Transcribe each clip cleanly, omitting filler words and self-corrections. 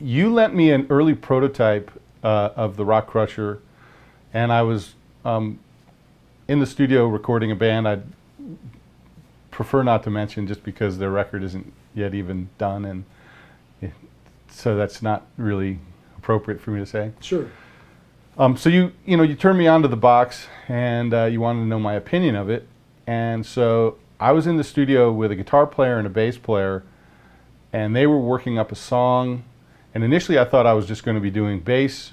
you lent me an early prototype of the Rockcrusher, and I was in the studio recording a band I'd prefer not to mention just because their record isn't yet even done, and so that's not really appropriate for me to say. Sure. So you turned me onto the box, and you wanted to know my opinion of it, and so I was in the studio with a guitar player and a bass player, and they were working up a song, and initially I thought I was just going to be doing bass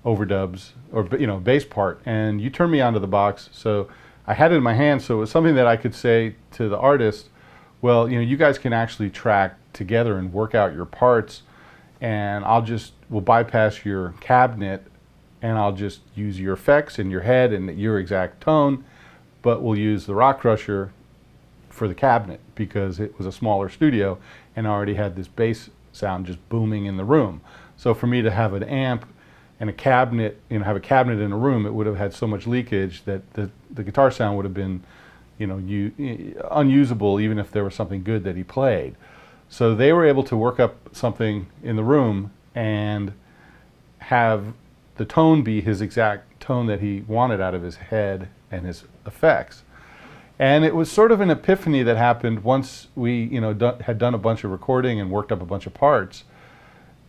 overdubs or bass part, and you turned me onto the box, so I had it in my hand, so it was something that I could say to the artist, well, you guys can actually track together and work out your parts, and we'll bypass your cabinet, and I'll just use your effects in your head and your exact tone, but we'll use the Rockcrusher for the cabinet because it was a smaller studio and I already had this bass sound just booming in the room. So for me to have an amp and a cabinet, have a cabinet in a room, it would have had so much leakage that the guitar sound would have been, unusable even if there was something good that he played. So they were able to work up something in the room and have the tone be his exact tone that he wanted out of his head and his effects. And it was sort of an epiphany that happened once we had done a bunch of recording and worked up a bunch of parts,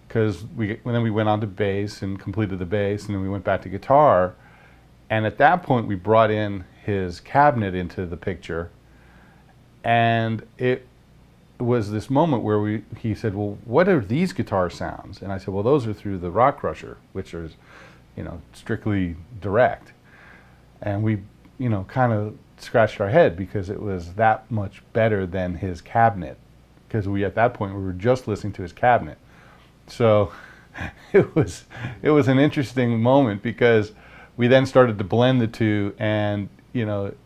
because then we went on to bass and completed the bass, and then we went back to guitar, and at that point we brought in his cabinet into the picture, and it was this moment where he said, well, what are these guitar sounds? And I said, well, those are through the Rockcrusher, which is strictly direct. And we kind of scratched our head because it was that much better than his cabinet, because at that point we were just listening to his cabinet. So it was an interesting moment because we then started to blend the two, and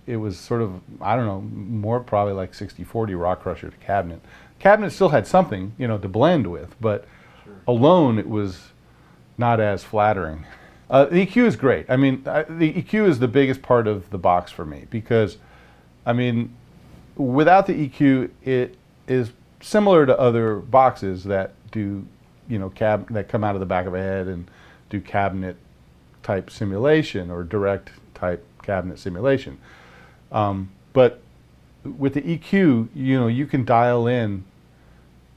it was sort of, I don't know, more probably like 60-40 Rockcrusher to cabinet. Cabinet still had something to blend with, but sure, alone it was not as flattering. The EQ is great. I mean, the EQ is the biggest part of the box for me because, without the EQ, it is similar to other boxes that do, that come out of the back of a head and do cabinet type simulation or direct type cabinet simulation. But with the EQ, you can dial in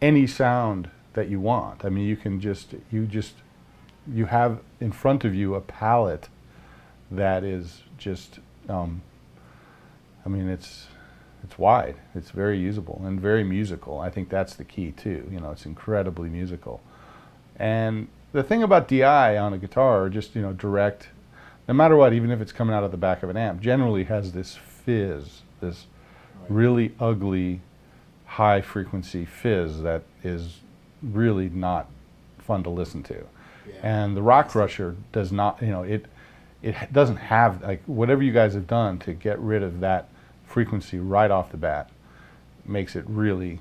any sound that you want. I mean, you have in front of you a palette that is just, it's wide. It's very usable and very musical. I think that's the key too. It's incredibly musical. And the thing about DI on a guitar, or just direct, no matter what, even if it's coming out of the back of an amp, generally has this fizz, this really ugly high frequency fizz that is really not fun to listen to. Yeah. And the Rockcrusher does not, it doesn't have, like, whatever you guys have done to get rid of that frequency right off the bat makes it really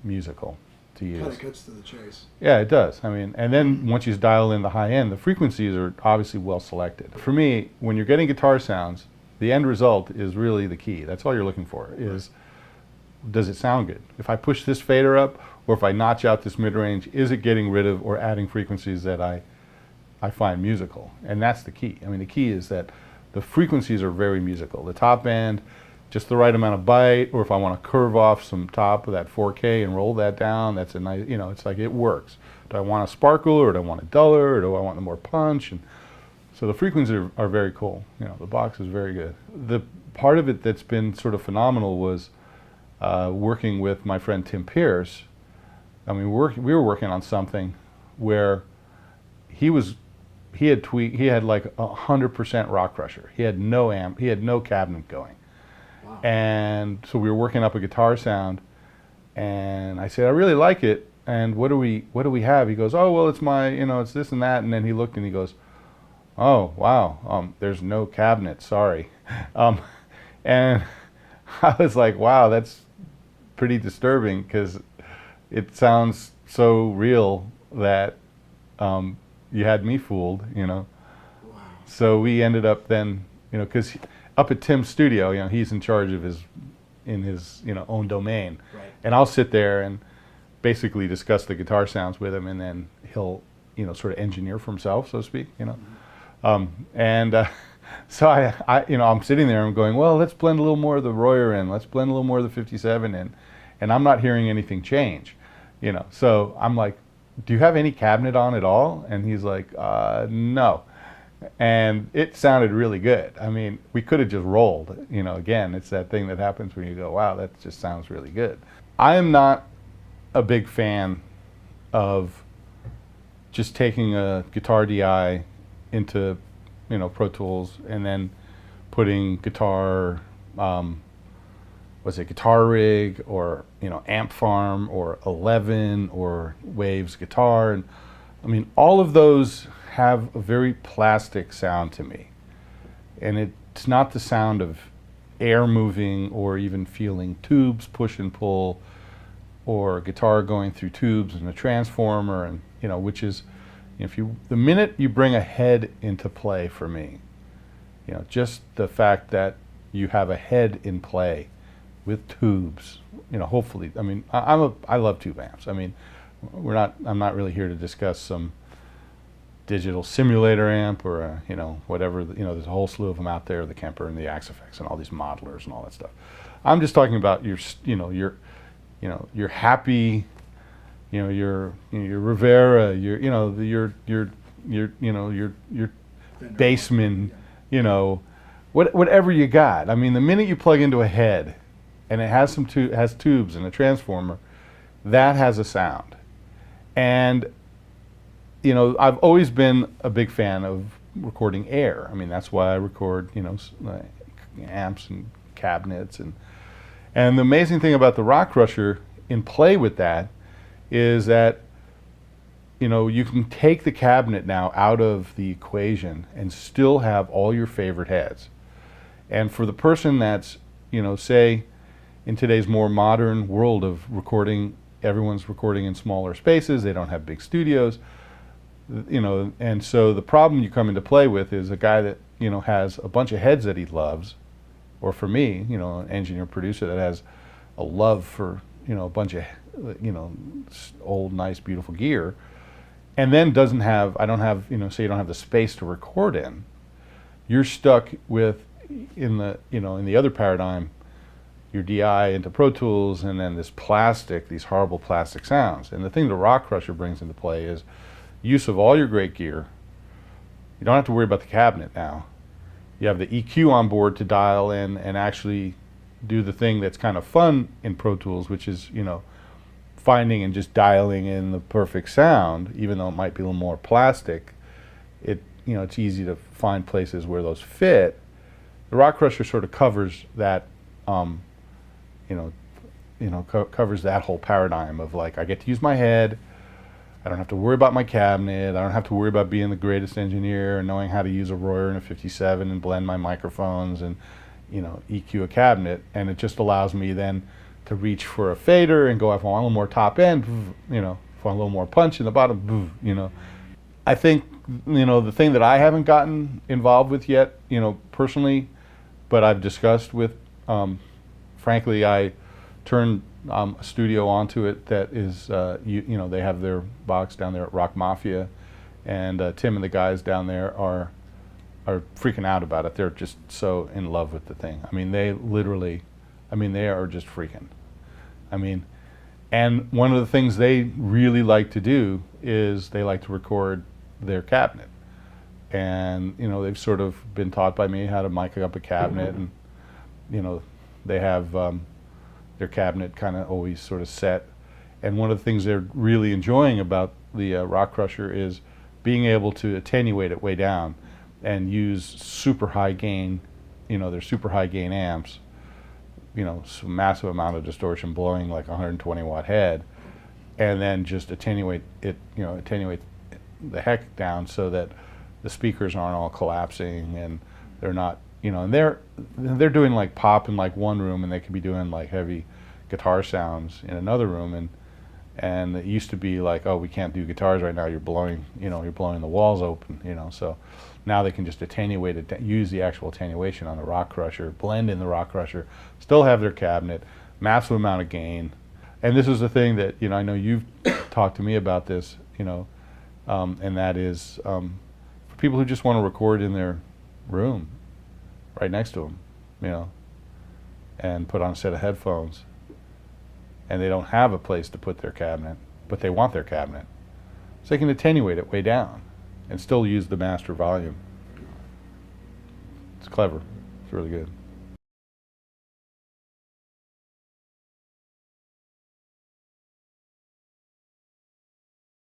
musical to use. Kind of cuts to the chase. Yeah, it does. And then once you dial in the high end, the frequencies are obviously well selected. For me, when you're getting guitar sounds, the end result is really the key. That's all you're looking for, is does it sound good? If I push this fader up, or if I notch out this mid-range, is it getting rid of or adding frequencies that I find musical? And that's the key. The key is that the frequencies are very musical. The top end, just the right amount of bite, or if I want to curve off some top of that 4K and roll that down, that's a nice, it's like it works. Do I want a sparkle, or do I want it duller, or do I want more punch? And so the frequencies are very cool. The box is very good. The part of it that's been sort of phenomenal was working with my friend Tim Pierce. We were working on something where he had like 100% Rockcrusher. He had no amp, he had no cabinet going. Wow. And so we were working up a guitar sound, and I said, I really like it, and what do we have? He goes, oh, well, it's my, it's this and that, and then he looked and he goes, oh, wow, there's no cabinet, sorry. And I was like, wow, that's pretty disturbing, because it sounds so real that you had me fooled, Wow. So we ended up then, because up at Tim's studio, he's in charge of his own domain. Right. And I'll sit there and basically discuss the guitar sounds with him, and then he'll, sort of engineer for himself, so to speak, So I'm sitting there and I'm going, well, let's blend a little more of the Royer in, let's blend a little more of the 57 in, and I'm not hearing anything change, So I'm like, do you have any cabinet on at all? And he's like, no. And it sounded really good. I mean, we could have just rolled, again, it's that thing that happens when you go, wow, that just sounds really good. I am not a big fan of just taking a guitar DI into, Pro Tools and then putting guitar, Guitar Rig or, Amp Farm or 11 or Waves Guitar. And I mean, all of those have a very plastic sound to me. And it's not the sound of air moving or even feeling tubes push and pull or guitar going through tubes and a transformer, and which is, the minute you bring a head into play for me, just the fact that you have a head in play with tubes, hopefully, I mean, I love tube amps. I mean, I'm not really here to discuss some digital simulator amp or whatever, there's a whole slew of them out there, the Kemper and the Axifex and all these modelers and all that stuff. I'm just talking about your happy, your Rivera, your Bassman, whatever you got. I mean, the minute you plug into a head and it has has tubes and a transformer, that has a sound. And I've always been a big fan of recording air. I mean, that's why I record, amps and cabinets, and the amazing thing about the Rockcrusher in play with that is that you can take the cabinet now out of the equation and still have all your favorite heads. And for the person that's, say in today's more modern world of recording, everyone's recording in smaller spaces, they don't have big studios, and so the problem you come into play with is a guy that, has a bunch of heads that he loves, or for me, an engineer producer that has a love for, a bunch of, old, nice, beautiful gear, and then say you don't have the space to record in, you're stuck with, in the other paradigm, your DI into Pro Tools, and then these horrible plastic sounds. And the thing the Rockcrusher brings into play is use of all your great gear. You don't have to worry about the cabinet now. You have the EQ on board to dial in and actually do the thing that's kind of fun in Pro Tools, which is, finding and just dialing in the perfect sound, even though it might be a little more plastic. It's easy to find places where those fit. The Rockcrusher sort of covers that, covers that whole paradigm of like, I get to use my head, I don't have to worry about my cabinet, I don't have to worry about being the greatest engineer and knowing how to use a Royer and a 57 and blend my microphones and, EQ a cabinet, and it just allows me then to reach for a fader and go, if I want a little more top end, if I want a little more punch in the bottom, I think, the thing that I haven't gotten involved with yet, personally, but I've discussed with, frankly, I turned a studio onto it that is, they have their box down there at Rock Mafia, and Tim and the guys down there are freaking out about it. They're just so in love with the thing. I mean, they are just freaking. And one of the things they really like to do is they like to record their cabinet. And, they've sort of been taught by me how to mic up a cabinet, and, they have their cabinet kind of always sort of set. And one of the things they're really enjoying about the Rockcrusher is being able to attenuate it way down and use super high gain, their super high gain amps, some massive amount of distortion blowing like 120 watt head, and then just attenuate it, attenuate the heck down so that the speakers aren't all collapsing and they're not, and they're doing like pop in like one room, and they could be doing like heavy guitar sounds in another room, and it used to be like, oh, we can't do guitars right now, you're blowing the walls open, so now they can just attenuate it, use the actual attenuation on the Rockcrusher, blend in the Rockcrusher, still have their cabinet, massive amount of gain, And this is the thing that, you know, I know you've talked to me about this, you know, and that is for people who just want to record in their room, right next to them, you know, and put on a set of headphones, and they don't have a place to put their cabinet, but they want their cabinet. So they can attenuate it way down and still use the master volume. It's clever. It's really good.